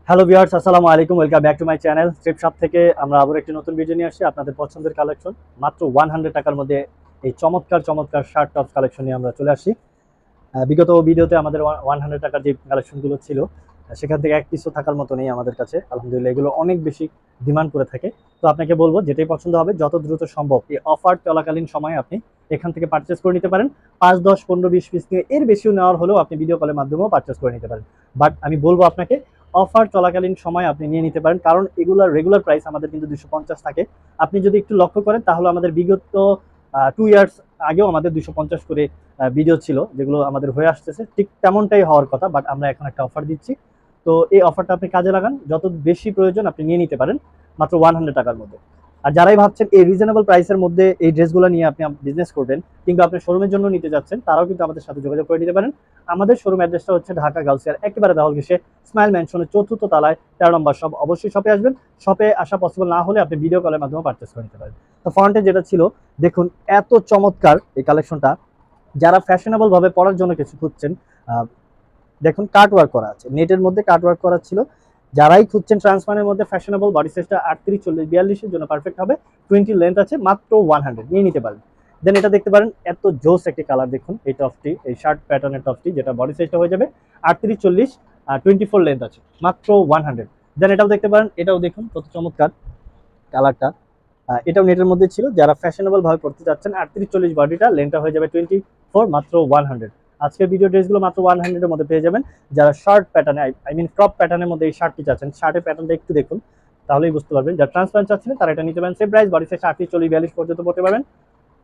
Hello viewers, আসসালামু আলাইকুম। Welcome back to my channel strip shop থেকে। আমরা আবার একটি নতুন ভিডিও নিয়ে আসছি আপনাদের পছন্দের কালেকশন। মাত্র 100 টাকার মধ্যে এই চমৎকার চমৎকার শার্ট টপস কালেকশন নিয়ে আমরা চলে আসি। বিগত ভিডিওতে আমাদের 100 টাকার যে কালেকশনগুলো ছিল, সেখান থেকে এক পিসও থাকার মতো নেই আমাদের কাছে। আলহামদুলিল্লাহ, এগুলো অনেক বেশি ডিমান্ড করে থাকে। তো আপনাকে বলবো, যেটাই পছন্দ হবে যত দ্রুত সম্ভব এই অফার চলাকালীন সময়ে আপনি এখান থেকে পারচেস করে নিতে পারেন। 5, 10, 15, 20 পিস নিয়ে এর বেশিও নেওয়ার হলেও আপনি ভিডিও কলের মাধ্যমেও পারচেস করে নিতে পারেন। বাট আমি বলবো আপনাকে, অফার চলাকালীন সময় আপনি নিয়ে নিতে পারেন, কারণ এগুলোর রেগুলার প্রাইস আমাদের কিন্তু 250 থাকে। আপনি যদি একটু লক্ষ্য করেন তাহলে আমাদের বিগত 2 ইয়ার্স আগেও আমাদের 250 করে ভিডিও ছিল, যেগুলো আমাদের হয়ে আসতেছে। ঠিক তেমনটাই হওয়ার কথা, বাট আমরা এখন একটা অফার দিচ্ছি। তো এই অফারটা আপনি কাজে লাগান, যত বেশি প্রয়োজন আপনি নিয়ে নিতে পারেন মাত্র 100 টাকার মধ্যে। আর যারাই ভাবছেন এই রিজনেবল প্রাইসের মধ্যে এই ড্রেসগুলো নিয়ে আপনি বিজনেস করবেন কিংবা আপনি শোরুমের জন্য নিতে যাচ্ছেন, তারাও কিন্তু আমাদের সাথে যোগাযোগ করে নিতে পারেন। আমাদের শোরুম অ্যাড্রেসটা হচ্ছে ঢাকা গাউসিয়ার একেবারে দাহল ঘেঁষে স্মাইল ম্যানশনের 4র্থ তলায় 13 নম্বর শপ। অবশ্যই শপে আসবেন। শপে আসা পসিবল না হলে আপনি ভিডিও কলের মাধ্যমে পারচেস করে নিতে পারেন। তো ফ্রন্টে যেটা ছিল, দেখুন এত চমৎকার এই কালেকশনটা। যারা ফ্যাশনেবল ভাবে পড়ার জন্য কিছু খুঁজছেন, দেখুন কাট ওয়ার্ক করা আছে, নেটের মধ্যে কাট ওয়ার্ক করা ছিল। যারাই খুঁজছেন ট্রান্সপারেন্টের মধ্যে ফ্যাশনেবল, বডি সাইজটা 38, 40, 42 এর জন্য পারফেক্ট হবে। 20 লেন্থ আছে, মাত্র 100 নিয়ে নিতে পারেন। দেন এটা দেখতে পারেন, এত জোস একটি কালার। দেখুন এই টপটি, এই শার্ট প্যাটার্নের টপটি, যেটা বডি সাইজটা হয়ে যাবে 38, 40, 24 লেন্থ আছে, মাত্র 100। দেন এটাও দেখতে পারেন, এটাও দেখুন কত চমৎকার কালারটা। এটাও নেটের মধ্যে ছিল। যারা ফ্যাশনেবল ভাবে পড়তে চাচ্ছেন, 38, 40 বডিটা, লেন্থটা হয়ে যাবে 24, মাত্র 100। আজকের ভিডিও ড্রেসগুলো মাত্র 100 এর মধ্যে পেয়ে যাবেন। যারা শার্ট প্যাটার্নে, আই মিন ক্রপ প্যাটার্নের মধ্যে এই শার্টটি চাচ্ছেন, শার্টের প্যাটার্নটা একটু দেখুন, তাহলেই বুঝতে পারবেন। যারা ট্রান্সপারেন্ট চাচ্ছেন তারা এটা নিতে পারেন। সেম প্রাইস, বডি সাইজ 38, 40, 42 পর্যন্ত পড়তে পারবেন।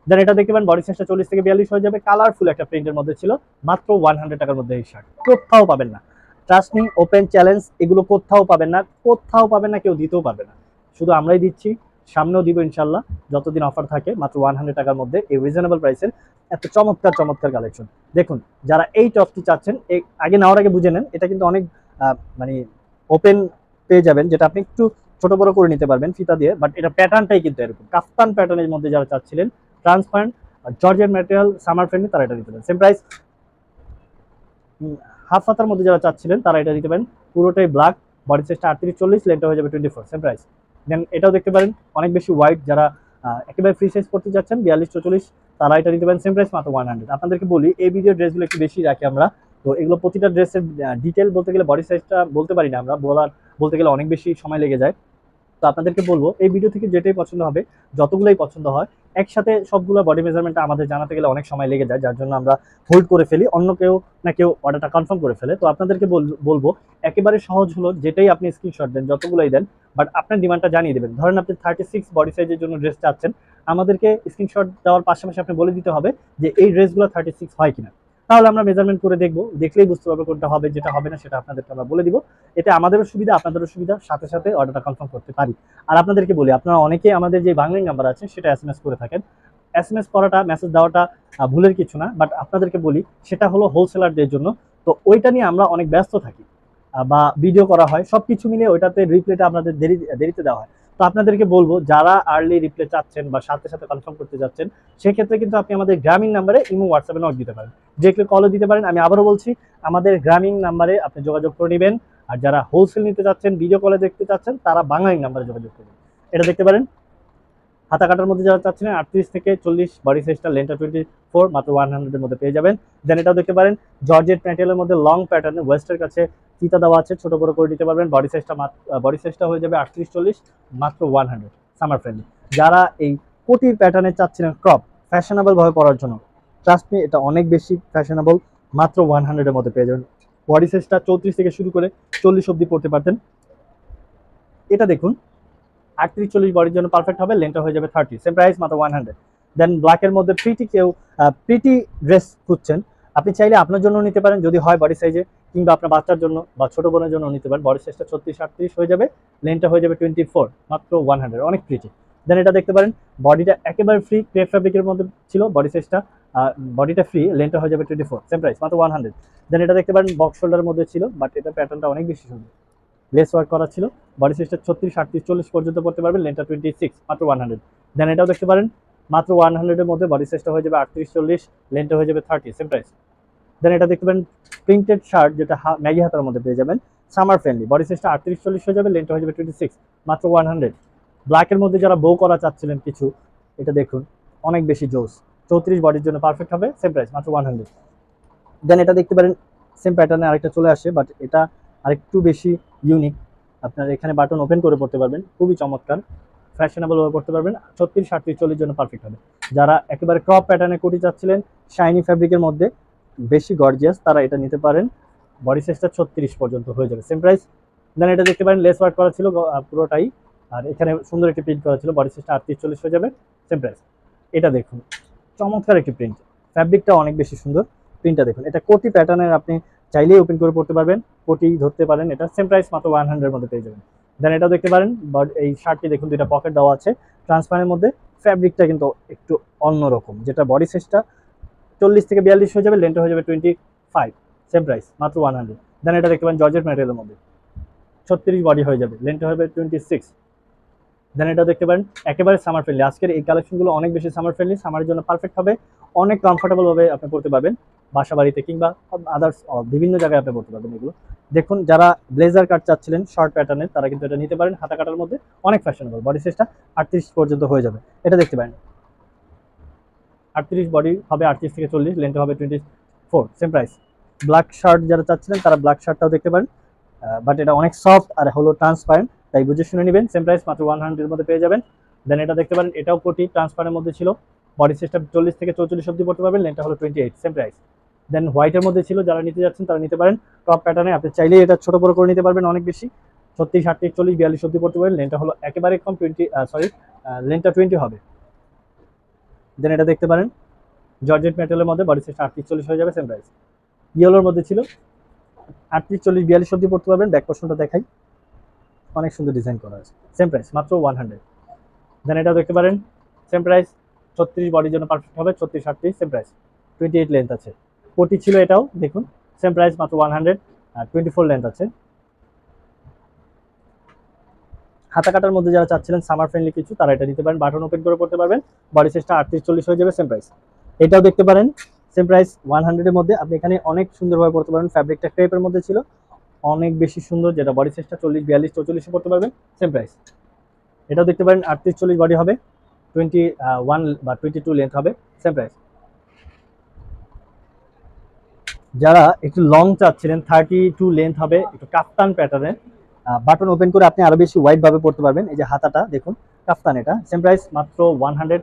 দেন এটা দেখতে পারেন, বডি সাইজটা 40 থেকে 42 হয়ে যাবে। কালারফুল একটা প্রিন্টের মধ্যে ছিল, মাত্র 100 টাকার মধ্যে এই শার্ট কোথাও পাবেন না। ট্রাস্ট মি, ওপেন চ্যালেঞ্জ, এগুলো কোথাও পাবেন না, কোথাও পাবেন না, কেউ দিতেও পারবে না। শুধু আমরাই দিচ্ছি, সামনেও দিব ইনশাল্লাহ, যতদিন অফার থাকে। মাত্র 100 টাকার মধ্যে এই রিজনেবল প্রাইসের এত চমৎকার চমৎকার কালেকশন। দেখুন, যারা এই টপটি চাচ্ছেন, এই আগে নেওয়ার আগে বুঝে নেন, এটা কিন্তু অনেক মানে ওপেন পেয়ে যাবেন, যেটা আপনি একটু ছোট বড় করে নিতে পারবেন ফিতা দিয়ে। বাট এটা প্যাটার্নটাই কিন্তু এরকম কাফতান প্যাটার্নের মধ্যে যারা চাচ্ছিলেন, ট্রান্সপারেন্ট জর্জের ম্যাটেরিয়াল, সামার ফ্রেন্ডলি, তারা এটা নিতে পারেন। Same price. হাফ হাতার মধ্যে যারা চাচ্ছিলেন তারা এটা দিতে পারেন। পুরোটাই ব্ল্যাক, বডি সাইজটা 38, 40, লেন্থটা হয়ে যাবে 24। Same price. দেন এটাও দেখতে পারেন, অনেক বেশি হোয়াইট, যারা একেবারে ফ্রি সাইজ করতে যাচ্ছেন 42, 44, তারা এটা নিতে পারেন। সেম প্রাইস, মাত্র 100। আপনাদেরকে বলি, এই ভিডিও ড্রেসগুলো একটু বেশি রাখি আমরা। তো এগুলো প্রতিটা ড্রেসের ডিটেল বলতে গেলে, বডি সাইজটা বলতে পারি না আমরা, বলতে গেলে অনেক বেশি সময় লেগে যায়। তো আপনাদেরকে বলবো, এই ভিডিও থেকে যেটাই পছন্দ হবে, যতগুলোই পছন্দ হয়, একসাথে সবগুলো বডি মেজারমেন্টটা আমাদের জানাতে গেলে অনেক সময় লেগে যায়, যার জন্য আমরা হোল্ড করে ফেলি, অন্য কেউ না কেউ অর্ডারটা কনফার্ম করে ফেলে। তো আপনাদেরকে বলবো, একেবারে সহজ হলো, যেটাই আপনি স্ক্রিনশট দেন, যতগুলোই দেন, বাট আপনার ডিমান্ডটা জানিয়ে দেবেন। ধরেন আপনি 36 বডি সাইজের জন্য ড্রেস চাচ্ছেন, আমাদেরকে স্ক্রিনশট দেওয়ার পাশাপাশি আপনি বলে দিতে হবে যে এই ড্রেসগুলো 36 হয় কিনা। তাহলে আমরা মেজারমেন্ট করে দেখবো, দেখলেই বুঝতে পারবো কোনটা হবে, যেটা হবে না সেটা আপনাদেরকে আমরা বলে দিব। এতে আমাদেরও সুবিধা, আপনাদেরও সুবিধা, সাথে সাথে অর্ডারটা কনফার্ম করতে পারি। আর আপনাদেরকে বলি, আপনারা অনেকেই আমাদের যে বাংলাইন নাম্বার আছে সেটা এসএমএস করে থাকেন। এসএমএস করাটা, মেসেজ দেওয়াটা ভুলের কিছু না, বাট আপনাদেরকে বলি সেটা হলো হোলসেলারদের জন্য। তো ওইটা নিয়ে আমরা অনেক ব্যস্ত থাকি, বা ভিডিও করা হয়, সবকিছু মিলিয়ে ওইটাতে রিপ্লেটা আপনাদের দেরিতে দেওয়া হয়। তো আপনাদেরকে বলবো, যারা আর্লি রিপ্লে চাচ্ছেন বা সাথে সাথে কনফার্ম করতে যাচ্ছেন, সেক্ষেত্রে কিন্তু আপনি আমাদের গ্রামীণ নাম্বারে ইমো, হোয়াটসঅ্যাপে নক দিতে পারেন, ডিরেক্টলি কলও দিতে পারেন। আমি আবারও বলছি, আমাদের গ্রামীণ নাম্বারে আপনি যোগাযোগ করে নেবেন। আর যারা হোলসেল নিতে চাচ্ছেন, ভিডিও কলে দেখতে চাচ্ছেন, তারা বাংলাইন নাম্বারে যোগাযোগ করবেন। এটা দেখতে পারেন, হাতা কাটার মধ্যে যারা চাচ্ছিলেন 38 থেকে 40, বডি সাইজটা, লেন্থটা 24, মাত্র 100 এর মধ্যে পেয়ে যাবেন। দেন এটাও দেখতে পারেন, জর্জেট ম্যাটেরিয়ালের মধ্যে লং প্যাটার্নে, ওয়েস্টের কাছে ফিতা দেওয়া আছে, ছোট বড় করে দিতে পারবেন। বডি সাইজটা হয়ে যাবে 38, 40, মাত্র 100, সামার ফ্রেন্ডলি। যারা এই কোটির প্যাটার্নে চাচ্ছিলেন ক্রপ, ফ্যাশনেবল ভাবে পরার জন্য, ট্রাস্ট মি, এটা অনেক বেশি ফ্যাশনেবল, মাত্র 100 এর মধ্যে পেয়ে যাবেন। বডি সাইজটা 34 থেকে শুরু করে 40 অব্দি পড়তে পারতেন। এটা দেখুন, 38, 40 বডির জন্য পারফেক্ট হবে, লেন্থটা হয়ে যাবে 30। সেম প্রাইস, মাত্র 100। দেন ব্ল্যাকের মধ্যে প্রিটি ড্রেস খুঁজছেন, আপনি চাইলে আপনার জন্য নিতে পারেন, যদি হয় বডি সাইজে, কিংবা আপনার বাচ্চার জন্য বা ছোট বোনের জন্য নিতে পারেন। বডি সাইজটা 36, 38 হয়ে যাবে, লেন্থটা হয়ে যাবে 24, মাত্র 100, অনেক প্রিটি। দেন এটা দেখতে পারেন, বডিটা একেবারে ফ্রি ক্রেপ ফ্যাব্রিকের মধ্যে ছিল, বডি সাইজটা, বডিটা ফ্রি, লেন্থটা হয়ে যাবে 24। সেম প্রাইস, মাত্র 100। দেন এটা দেখতে পারেন, বক্স শোল্ডারের মধ্যে ছিল, বাট এটা প্যাটার্নটা অনেক বেশি সুন্দর, লেস ওয়ার্ক করা ছিল। বডি সাইজটা 36, 38, 40 পর্যন্ত পড়তে পারবেন, লেন্থটা 26, মাত্র 100। দেন এটাও দেখতে পারেন, মাত্র 100 এর মধ্যে বডি সাইজটা হয়ে যাবে 38, 40, লেন্থটা হয়ে যাবে 30। Same price. দেন এটা দেখতে পারেন প্রিন্টেড শার্ট, যেটা ম্যাগি হাতার মধ্যে পেয়ে যাবেন, সামার ফ্রেন্ডলি, বডি সাইজটা 38-40 হয়ে যাবে, লেন্থ হয়ে যাবে 26, মাত্র 100। ব্ল্যাকের মধ্যে যারা বউ করা চাচ্ছিলেন কিছু, এটা দেখুন অনেক বেশি জোস, 34 বডির জন্য পারফেক্ট হবে, সেম প্রাইস মাত্র 100। দেন এটা দেখতে পারেন সেম প্যাটার্নে আরেকটা চলে আসে, বাট এটা আরেকটু বেশি ইউনিক। আপনার এখানে বাটন ওপেন করে পড়তে পারবেন, খুবই চমৎকার, ফ্যাশনেবল ভাবে পড়তে পারবেন, 36, 38, 40 জন্য পারফেক্ট হবে। যারা একেবারে ক্রপ প্যাটার্নে কোটি চাচ্ছিলেন শাইনি ফ্যাব্রিকের মধ্যে, বেশি গর্জিয়াস, তারা এটা নিতে পারেন, বডি সাইজটা 36 পর্যন্ত হয়ে যাবে, সেম প্রাইস। দেন এটা দেখতে পারেন লেস ওয়ার্ক করা ছিল পুরোটাই, আর এখানে সুন্দর একটি প্রিন্ট করা ছিল, বডি সাইজটা 38-40 হয়ে যাবে, সেম প্রাইস। এটা দেখুন চমৎকার একটি প্রিন্ট, ফ্যাব্রিকটা অনেক বেশি সুন্দর, প্রিন্টটা দেখুন, এটা কোটি প্যাটার্নের, আপনি চাইলেই ওপেন করে পড়তে পারবেন, কোটি ধরতে পারেন, এটা সেম প্রাইস মাত্র 100 মধ্যে পেয়ে যাবেন। দেন এটাও দেখতে পারেন, বাট এই শার্টটি দেখুন দুইটা পকেট দেওয়া আছে ট্রান্সপারেন্টের মধ্যে, ফ্যাব্রিকটা কিন্তু একটু অন্যরকম, যেটা বডি সাইজটা 40-42 হয়ে যাবে, লেন্থ হয়ে যাবে 25, সেম প্রাইস মাত্র 100। দেন এটা দেখতে পারেন জর্জেট ম্যাটেরিয়ালের মধ্যে, 36 বডি হয়ে যাবে, লেন্থ হবে 26। দেন এটা দেখতে পারেন একেবারে সামার ফ্রেন্ডলি, আজকের এই কালেকশনগুলো অনেক বেশি সামার ফ্রেন্ডলি, সামারের জন্য পারফেক্ট হবে, অনেক কমফোর্টেবল ভাবে আপনি পড়তে পারবেন, বাসা বাড়িতে কিংবা আদার্স বিভিন্ন জায়গায় আপনি পড়তে পারবেন এগুলো। দেখুন যারা ব্লেজার কাট চাচ্ছিলেন শর্ট প্যাটার্নের, তারা কিন্তু এটা নিতে পারেন, হাতা কাটার মধ্যে অনেক ফ্যাশনেবল, বডি সাইজটা 38 পর্যন্ত হয়ে যাবে, এটা দেখতে পারেন 38 বডি হবে, 38-40, লেন্থ হবে 24, সেম প্রাইস। ব্ল্যাক শার্ট যারা চাচ্ছিলেন তারা ব্ল্যাক শার্টটাও দেখতে পারেন, বাট এটা অনেক সফট আর হলো ট্রান্সপারেন্ট, তাই বুঝে শুনে নেবেন, সেম প্রাইস মাত্র 100 এর মধ্যে পেয়ে যাবেন। দেন এটা দেখতে পারেন, এটাও কোটি ট্রান্সপারেন্টের মধ্যে ছিল, বডি সাইজটা 40-44 অবধি পড়তে পারবেন, লেন্থটা হলো 28, সেম প্রাইস। দেন হোয়াইটের মধ্যে ছিল, যারা নিতে যাচ্ছেন তারা নিতে পারেন টপ প্যাটার্নে, আপনি চাইলেই এটা ছোট বড় করে নিতে পারবেন অনেক বেশি, 36, 38, 40, 42 অবধি পড়তে পারবেন, লেন্থটা হলো একেবারে কম 20, লেন্থটা 20 হবে। দেন এটা দেখতে পারেন জর্জেট মেটেরিয়ালের মধ্যে, বডি সাইজটা 38-40 হয়ে যাবে, সেম প্রাইস। ইয়েলোর মধ্যে ছিল, 38, 40, 42 অবধি পড়তে পারবেন, ব্যাক পোর্শনটা দেখাই, অনেক সুন্দর ডিজাইন করা আছে, সেম প্রাইস মাত্র 100। দেন এটাও দেখতে পারেন সেম প্রাইস, 36 বডির জন্য পারফেক্ট হবে, 36, 38, সেম প্রাইস, 28 লেন্থ আছে, কোটি ছিল এটাও দেখুন, সেম প্রাইস মাত্র 100, আর 24 লেন্থ আছে। হাতা কাটার মধ্যে যারা চাচ্ছিলেন সামার ফ্রেন্ডলি কিছু, তারা এটা নিতে পারেন, বাটন ওপেন করে পড়তে পারবেন, বডি সাইজটা 38-40 হয়ে যাবে, সেম প্রাইস। এটাও দেখতে পারেন সেম প্রাইস 100 এর মধ্যে, আপনি এখানে অনেক সুন্দরভাবে পড়তে পারবেন, ফ্যাব্রিকটা ক্রেপের মধ্যে ছিল, অনেক বেশি সুন্দর, যেটা বডি সাইজটা 40, 42, 44 পড়তে পারবেন, সেম প্রাইস। এটাও দেখতে পারেন 38-40 বডি হবে, 21 বা 22 লেন্থ হবে, সেম প্রাইস। যারা একটু লং চাচ্ছিলেন 32 লেন্থ হবে, একটু কাফতান প্যাটার্নের, বাটন ওপেন করে আপনি আরো বেশি ওয়াইড ভাবে পড়তে পারবেন, এই যে হাতাটা দেখুন কাফতান, এটা সেম প্রাইস মাত্র 100।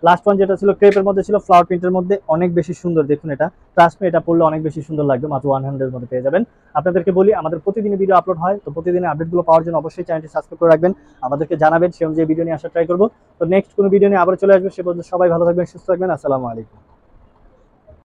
লাস্ট ওয়ান যেটা ছিল ক্রেপের মধ্যে ছিল, ফ্লাওয়ার প্রিন্টের মধ্যে, অনেক বেশি সুন্দর, দেখুন এটা ট্রাস্ট মি, এটা পড়লে অনেক বেশি সুন্দর লাগবে, মাত্র 100 এর মধ্যে পেয়ে যাবেন। আপনাদেরকে বলি আমাদের প্রতিদিন ভিডিও আপলোড হয়, তো প্রতিদিনের আপডেটগুলো পাওয়ার জন্য অবশ্যই চ্যানেলটি সাবস্ক্রাইব করে রাখবেন, আমাদেরকে জানাবেন, সে অনুযায়ী ভিডিও নিয়ে আসার ট্রাই করবো। তো নেক্সট কোনো ভিডিও নিয়ে আবার চলে আসবে, সে পর্যন্ত সবাই ভালো থাকবেন, সুস্থ থাকবেন, আসসালামু আলাইকুম।